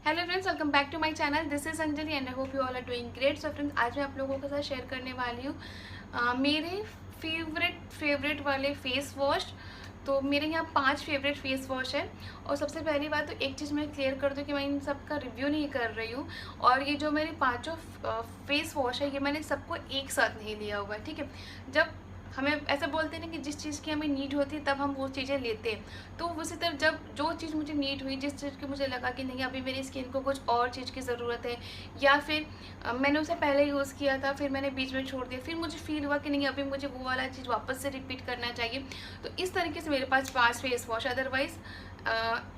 Hello friends, welcome back to my channel. This is Anjali and I hope you all are doing great. So friends, आज मैं आप लोगों के साथ share करने वाली हूँ मेरे फेवरेट वाले फेस वॉश। तो मेरे यहाँ 5 फेवरेट फेस वॉश है। और सबसे पहली बात तो एक चीज़ मैं क्लियर कर दूँ कि मैं इन सब का रिव्यू नहीं कर रही हूँ। और ये जो मेरे पाँचों फेस वॉश है, ये मैंने सबको एक साथ नहीं लिया हुआ है, ठीक है। जब हमें ऐसा बोलते हैं ना कि जिस चीज़ की हमें नीड होती है तब हम वो चीज़ें लेते हैं। तो उसी तरह जब जो चीज़ मुझे नीड हुई, जिस चीज़ की मुझे लगा कि नहीं अभी मेरी स्किन को कुछ और चीज़ की ज़रूरत है, या फिर मैंने उसे पहले यूज़ किया था, फिर मैंने बीच में छोड़ दिया, फिर मुझे फील हुआ कि नहीं अभी मुझे वो वाला चीज़ वापस से रिपीट करना चाहिए। तो इस तरीके से मेरे पास 5 फेस वॉश। अदरवाइज़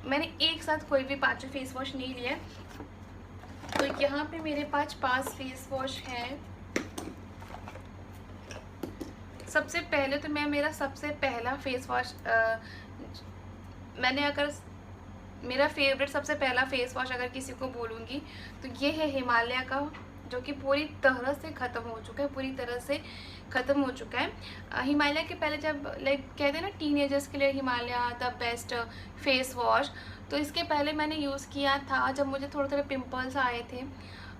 मैंने एक साथ कोई भी 5 फेस वॉश नहीं लिया है। तो यहाँ पे मेरे पास 5 फेस वॉश हैं। सबसे पहले तो मैं मेरा सबसे पहला फेस वॉश मैंने अगर मेरा फेवरेट सबसे पहला फेस वॉश अगर किसी को बोलूँगी तो ये है हिमालय का, जो कि पूरी तरह से ख़त्म हो चुका है, पूरी तरह से ख़त्म हो चुका है। हिमालय के पहले जब लाइक कहते हैं ना टीनेजर्स के लिए Himalaya the best face wash, तो इसके पहले मैंने यूज़ किया था जब मुझे थोड़े थोड़े पिंपल्स आए थे।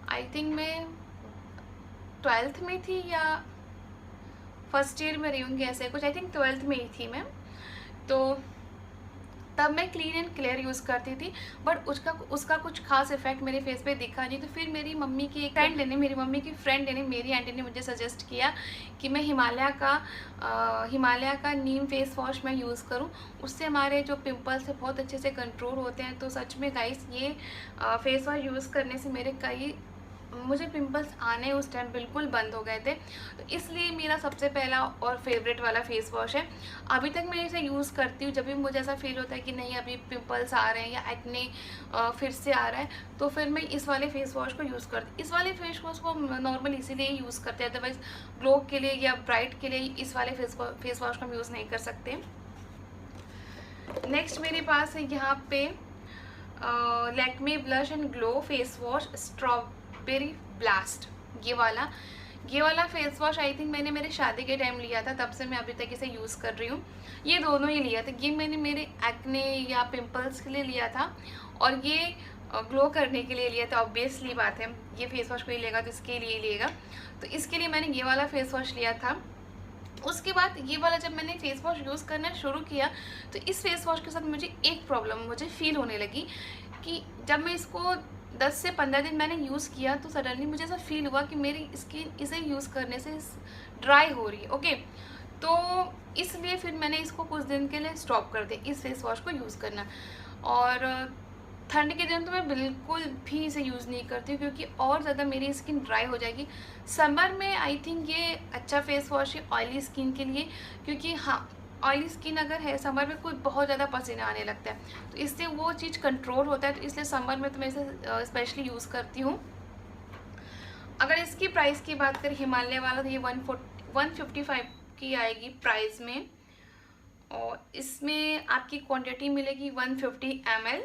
आई थिंक मैं 12th में थी या फर्स्ट ईयर में रही होंगी, ऐसे कुछ। आई थिंक 12th में ही थी मैं। तो तब मैं क्लीन एंड क्लियर यूज़ करती थी, बट उसका कुछ खास इफेक्ट मेरे फेस पे दिखा नहीं। तो फिर मेरी मम्मी की एक फ्रेंड ने मेरी मम्मी की फ्रेंड ने मेरी आंटी ने मुझे सजेस्ट किया कि मैं हिमालय का नीम फेस वॉश मैं यूज़ करूं। उससे हमारे जो पिंपल्स है बहुत अच्छे से कंट्रोल होते हैं। तो सच में गाइस, ये फेस वॉश यूज़ करने से मुझे पिंपल्स आने उस टाइम बिल्कुल बंद हो गए थे। तो इसलिए मेरा सबसे पहला और फेवरेट वाला फेस वॉश है। अभी तक मैं इसे यूज़ करती हूँ। जब भी मुझे ऐसा फील होता है कि नहीं अभी पिंपल्स आ रहे हैं या एक्ने फिर से आ रहा है, तो फिर मैं इस वाले फेस वॉश को यूज़ करती हूँ। इस वाले फेस वॉश को नॉर्मल इसीलिए ही यूज़ करते हैं, अदरवाइज़ ग्लो के लिए या ब्राइट के लिए इस वाले फेस वॉश को हम यूज़ नहीं कर सकते। नेक्स्ट मेरे पास है यहाँ पे Lakme blush and glow face wash strawberry blast. ये वाला फेस वॉश आई थिंक मैंने मेरे शादी के टाइम लिया था, तब से मैं अभी तक इसे यूज़ कर रही हूँ। ये दोनों ही लिया था। ये मैंने मेरे एक्ने या पिंपल्स के लिए लिया था, और ये ग्लो करने के लिए लिया था। ऑब्वियसली बात है, ये फेस वॉश कोई लेगा तो इसके लिए लेगा। तो इसके लिए मैंने ये वाला फेस वॉश लिया था। उसके बाद ये वाला जब मैंने फेस वॉश यूज़ करना शुरू किया, तो इस फेस वॉश के साथ मुझे एक प्रॉब्लम मुझे फील होने लगी कि जब मैं इसको 10 से 15 दिन मैंने यूज़ किया, तो सडनली मुझे ऐसा फील हुआ कि मेरी स्किन इसे यूज़ करने से ड्राई हो रही है। ओके, तो इसलिए फिर मैंने इसको कुछ दिन के लिए स्टॉप कर दिया, इस फेस वॉश को यूज़ करना। और ठंड के दिन तो मैं बिल्कुल भी इसे यूज़ नहीं करती हूँ, क्योंकि और ज़्यादा मेरी स्किन ड्राई हो जाएगी। समर में आई थिंक ये अच्छा फेस वॉश है ऑयली स्किन के लिए, क्योंकि हाँ, ऑयली स्किन अगर है समर में कोई बहुत ज़्यादा पसीना आने लगता है, तो इससे वो चीज़ कंट्रोल होता है। तो इसलिए समर में तो मैं इसे स्पेशली यूज़ करती हूँ। अगर इसकी प्राइस की बात करें, हिमालय वाला तो ये 155 की आएगी प्राइस में, और इसमें आपकी क्वांटिटी मिलेगी 150 ml।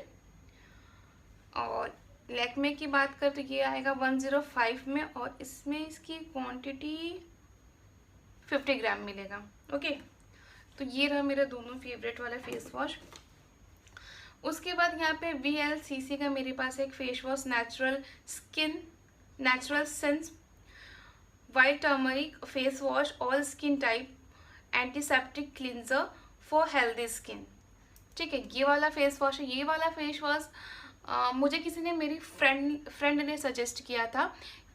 और लैक्मे की बात करें तो ये आएगा 105 में, और इसमें इसकी क्वांटिटी 50 ग्राम मिलेगा। ओके, तो ये रहा मेरा दोनों फेवरेट वाला फेस वॉश। उसके बाद यहाँ पे VLCC का मेरे पास एक face wash natural sense white turmeric face wash all skin type antiseptic cleanser for healthy skin. ठीक है, ये वाला फेस वॉश है। ये वाला फेस वॉश मुझे किसी ने, मेरी फ्रेंड ने सजेस्ट किया था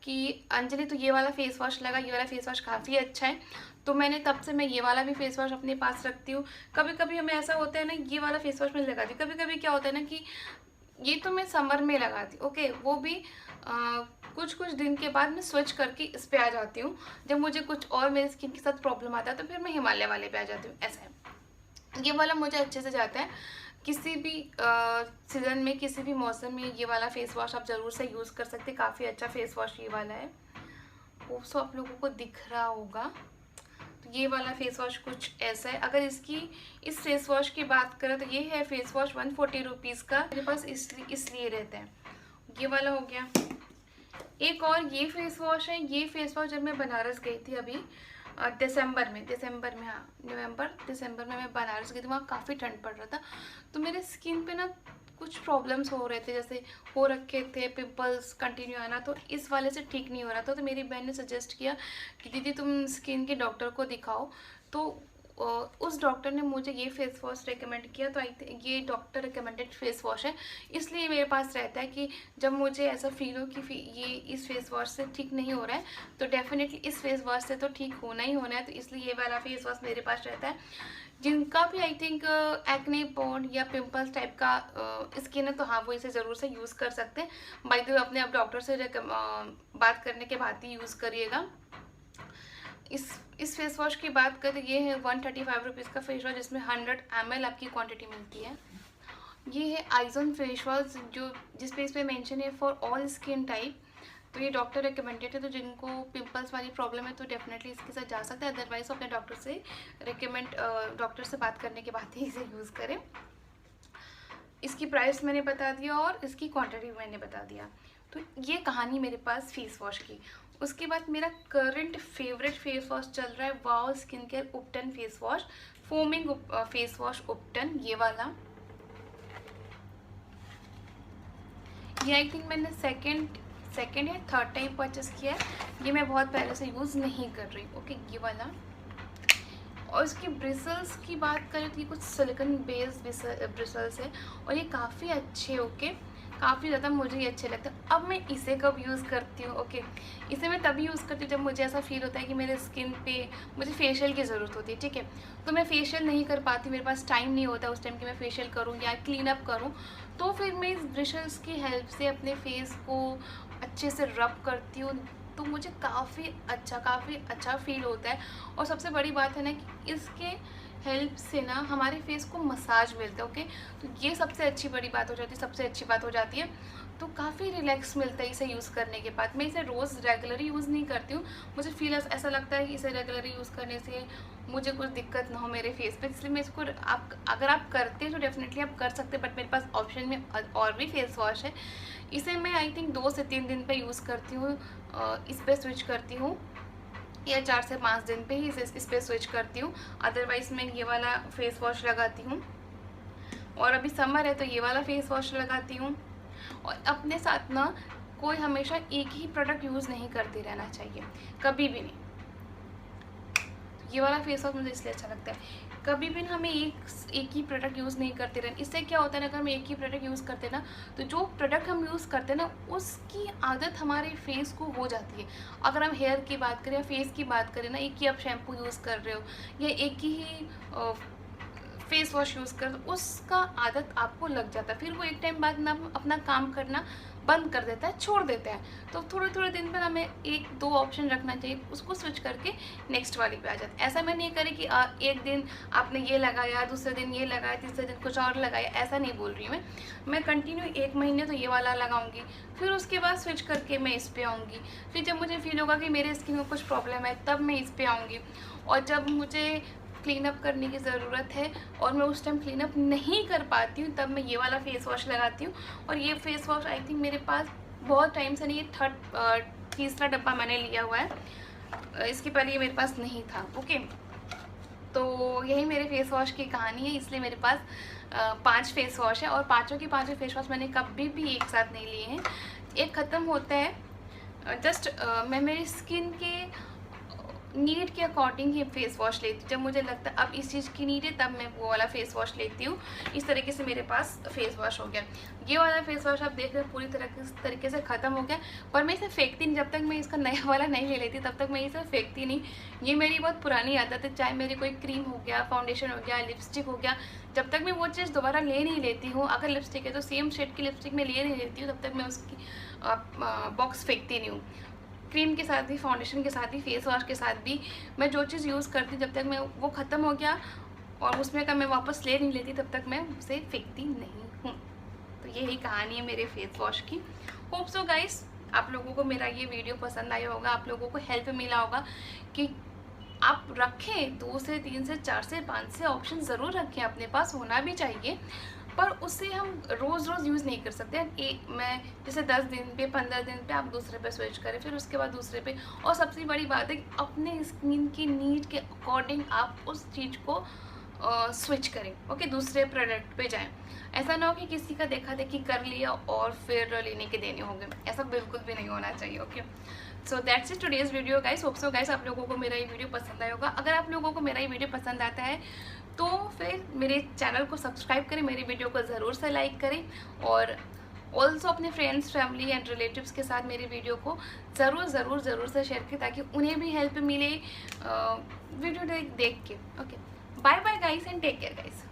कि अंजलि तो ये वाला फेस वॉश लगा, ये वाला फेस वॉश काफ़ी अच्छा है। तो मैंने तब से मैं ये वाला भी फेस वॉश अपने पास रखती हूँ। कभी कभी हमें ऐसा होता है ना, ये वाला फेस वॉश मैं लगाती हूँ। कभी कभी क्या होता है ना कि ये तो मैं समर में लगाती हूँ, ओके, वो भी कुछ कुछ दिन के बाद मैं स्विच करके इस पे आ जाती हूँ। जब मुझे कुछ और मेरी स्किन के साथ प्रॉब्लम आता है तो फिर मैं हिमालय वाले पे आ जाती हूँ। ऐसा है, ये वाला मुझे अच्छे से जाता है। किसी भी सीज़न में, किसी भी मौसम में ये वाला फेस वॉश आप ज़रूर से यूज़ कर सकते हैं। काफ़ी अच्छा फेस वॉश ये वाला है। वो सो आप लोगों को दिख रहा होगा। तो ये वाला फेस वॉश कुछ ऐसा है। अगर इस फेस वॉश की बात करें तो ये है फेस वॉश 140 रुपीज़ का, मेरे पास इसलिए रहता है। ये वाला हो गया। एक और ये फेस वॉश है। ये फेस वॉश जब मैं बनारस गई थी अभी दिसंबर में, हाँ, नवंबर दिसंबर में मैं बनारस गई थी। वहाँ काफ़ी ठंड पड़ रहा था, तो मेरे स्किन पे ना कुछ प्रॉब्लम्स हो रहे थे, जैसे हो रखे थे पिंपल्स कंटिन्यू आना, तो इस वाले से ठीक नहीं हो रहा था। तो मेरी बहन ने सजेस्ट किया कि दीदी तुम स्किन के डॉक्टर को दिखाओ। तो उस डॉक्टर ने मुझे ये फेस वॉश रिकमेंड किया। तो आई थिंक ये डॉक्टर रिकमेंडेड फेस वॉश है, इसलिए मेरे पास रहता है कि जब मुझे ऐसा फील हो कि ये इस फेस वॉश से ठीक नहीं हो रहा है, तो डेफिनेटली इस फेस वॉश से तो ठीक होना ही होना है। तो इसलिए ये वाला फेस वॉश मेरे पास रहता है। जिनका भी आई थिंक एक्ने पोन या पिंपल्स टाइप का स्किन है, तो हाँ वो इसे ज़रूर से यूज़ कर सकते हैं। बाय द वे अपने आप डॉक्टर से बात करने के बाद ही यूज़ करिएगा। इस फेस वॉश की बात करें, ये है 135 रुपीज़ का फेस वॉश, जिसमें 100 ml आपकी क्वांटिटी मिलती है। ये है आइजोन फेस वॉश, जो जिस पे इस पर मैंशन है फॉर ऑल स्किन टाइप। तो ये डॉक्टर रिकमेंडेड है, तो जिनको पिंपल्स वाली प्रॉब्लम है तो डेफिनेटली इसके साथ जा सकते हैं। अदरवाइज अपने डॉक्टर से डॉक्टर से बात करने के बाद ही इसे यूज़ करें। इसकी प्राइस मैंने बता दिया और इसकी क्वांटिटी मैंने बता दिया। तो ये कहानी मेरे पास फेस वॉश की। उसके बाद मेरा करंट फेवरेट फेस वॉश चल रहा है wow skin care ubtan face wash, foaming face wash ubtan, ये वाला। ये आई थिंक मैंने सेकेंड या थर्ड टाइम परचेस किया है। ये मैं बहुत पहले से यूज़ नहीं कर रही। ओके, ये वाला। और इसकी ब्रिसल्स की बात करें तो ये कुछ सिलिकॉन बेस्ड ब्रिसल्स है और ये काफ़ी अच्छे, ओके, काफ़ी ज़्यादा मुझे ये अच्छे लगते हैं। अब मैं इसे कब यूज़ करती हूँ, ओके, इसे मैं तभी यूज़ करती हूँ जब मुझे ऐसा फील होता है कि मेरे स्किन पे मुझे फेशियल की ज़रूरत होती है, ठीक है। तो मैं फेशियल नहीं कर पाती, मेरे पास टाइम नहीं होता उस टाइम कि मैं फेशियल करूँ या क्लीन अप करूँ, तो फिर मैं इस ब्रिसल्स की हेल्प से अपने फेस को अच्छे से रब करती हूँ, तो मुझे काफ़ी अच्छा फील होता है। और सबसे बड़ी बात है ना कि इसके हेल्प से ना हमारे फेस को मसाज मिलता है, ओके, तो ये सबसे अच्छी बड़ी बात हो जाती है, सबसे अच्छी बात हो जाती है। तो काफ़ी रिलैक्स मिलता है इसे यूज़ करने के बाद। मैं इसे रोज़ रेगुलरली यूज़ नहीं करती हूँ, मुझे फील ऐसा लगता है कि इसे रेगुलरली यूज़ करने से मुझे कुछ दिक्कत ना हो मेरे फेस पे, इसलिए मैं इसको अगर आप करते हैं तो डेफिनेटली आप कर सकते हैं। बट मेरे पास ऑप्शन में और भी फेस वॉश है। इसे मैं आई थिंक 2 से 3 दिन पे यूज़ करती हूँ, इस पर स्विच करती हूँ, या 4 से 5 दिन पे ही इस पर स्विच करती हूँ। अदरवाइज़ मैं ये वाला फेस वॉश लगाती हूँ, और अभी समर है तो ये वाला फेस वॉश लगाती हूँ। और अपने साथ ना कोई हमेशा एक ही प्रोडक्ट यूज़ नहीं करते रहना चाहिए, कभी भी नहीं। ये वाला फेस वॉश मुझे इसलिए अच्छा लगता है, कभी भी हमें एक ही प्रोडक्ट यूज़ नहीं करते रहना। इससे क्या होता है ना, अगर हम एक ही प्रोडक्ट यूज़ करते हैं ना, तो जो प्रोडक्ट हम यूज़ करते हैं ना उसकी आदत हमारे फेस को हो जाती है। अगर हम हेयर की बात करें या फेस की बात करें ना, एक ही आप शैम्पू यूज़ कर रहे हो या एक ही फेस वॉश यूज़ कर, तो उसका आदत आपको लग जाता है। फिर वो एक टाइम बाद ना अपना काम करना बंद कर देता है, छोड़ देता है। तो थोड़े दिन पर हमें 1-2 ऑप्शन रखना चाहिए, उसको स्विच करके नेक्स्ट वाली पे आ जाता है। ऐसा मैं नहीं करी कि एक दिन आपने ये लगाया, दूसरे दिन ये लगाया, तीसरे दिन कुछ और लगाया, ऐसा नहीं बोल रही हूँ मैं कंटिन्यू 1 महीने तो ये वाला लगाऊंगी, फिर उसके बाद स्विच करके मैं इस पर आऊँगी। फिर जब मुझे फील होगा कि मेरे स्किन में कुछ प्रॉब्लम है तब मैं इस पर आऊँगी। और जब मुझे क्लीन अप करने की ज़रूरत है और मैं उस टाइम क्लीन अप नहीं कर पाती हूँ, तब मैं ये वाला फेस वॉश लगाती हूँ। और ये फेस वॉश आई थिंक मेरे पास बहुत टाइम से नहीं, ये तीसरा डब्बा मैंने लिया हुआ है, इसके पहले ये मेरे पास नहीं था, ओके। तो यही मेरे फेस वॉश की कहानी है। इसलिए मेरे पास 5 फेस वॉश है और पाँचों के पाँचों फेस वॉश मैंने कभी भी एक साथ नहीं लिए हैं। एक ख़त्म होता है जस्ट मैं मेरी स्किन के नीड के अकॉर्डिंग ही फेस वॉश लेती हूँ। जब मुझे लगता है अब इस चीज़ की नीड है तब मैं वो वाला फेस वॉश लेती हूँ। इस तरीके से मेरे पास फेस वॉश हो गया। ये वाला फेस वॉश आप देख रहे हैं पूरी तरीके से ख़त्म हो गया, पर मैं इसे फेंकती नहीं। जब तक मैं इसका नया वाला नहीं ले लेती तब तक मैं इसे फेंकती नहीं। ये मेरी बहुत पुरानी आदत है, चाहे मेरी कोई क्रीम हो गया, फाउंडेशन हो गया, लिपस्टिक हो गया, जब तक मैं वो चीज़ दोबारा ले नहीं लेती हूँ, अगर लिपस्टिक है तो सेम शेड की लिपस्टिक मैं ले नहीं लेती हूँ, तब तक मैं उसकी बॉक्स फेंकती नहीं हूँ। क्रीम के साथ भी, फाउंडेशन के साथ भी, फेस वॉश के साथ भी मैं जो चीज़ यूज़ करती जब तक मैं वो ख़त्म हो गया और उसमें का मैं वापस ले नहीं लेती तब तक मैं उसे फेंकती नहीं हूँ। तो यही कहानी है मेरे फेस वॉश की। होप सो गाइस आप लोगों को मेरा ये वीडियो पसंद आया होगा, आप लोगों को हेल्प मिला होगा कि आप रखें 2 से 3 से 4 से 5 से ऑप्शन ज़रूर रखें, अपने पास होना भी चाहिए, पर उससे हम रोज़ यूज़ नहीं कर सकते। मैं जैसे 10 दिन पे 15 दिन पे आप दूसरे पे स्विच करें, फिर उसके बाद दूसरे पे। और सबसे बड़ी बात है कि अपने स्किन की नीड के अकॉर्डिंग आप उस चीज़ को स्विच करें, ओके, दूसरे प्रोडक्ट पे जाएं। ऐसा ना हो कि किसी का देखा देखी कर लिया और फिर लेने के देने होंगे, ऐसा बिल्कुल भी नहीं होना चाहिए, okay. So that's it today's video guys. Hope so guys आप लोगों को मेरा ये वीडियो पसंद आया होगा। अगर आप लोगों को मेरा ये वीडियो पसंद आता है तो फिर मेरे चैनल को सब्सक्राइब करें, मेरी वीडियो को ज़रूर से लाइक करें, और ऑल्सो अपने फ्रेंड्स, फैमिली एंड रिलेटिव्स के साथ मेरी वीडियो को ज़रूर से शेयर करें ताकि उन्हें भी हेल्प मिले वीडियो देख के, okay. Bye bye guys and take care guys.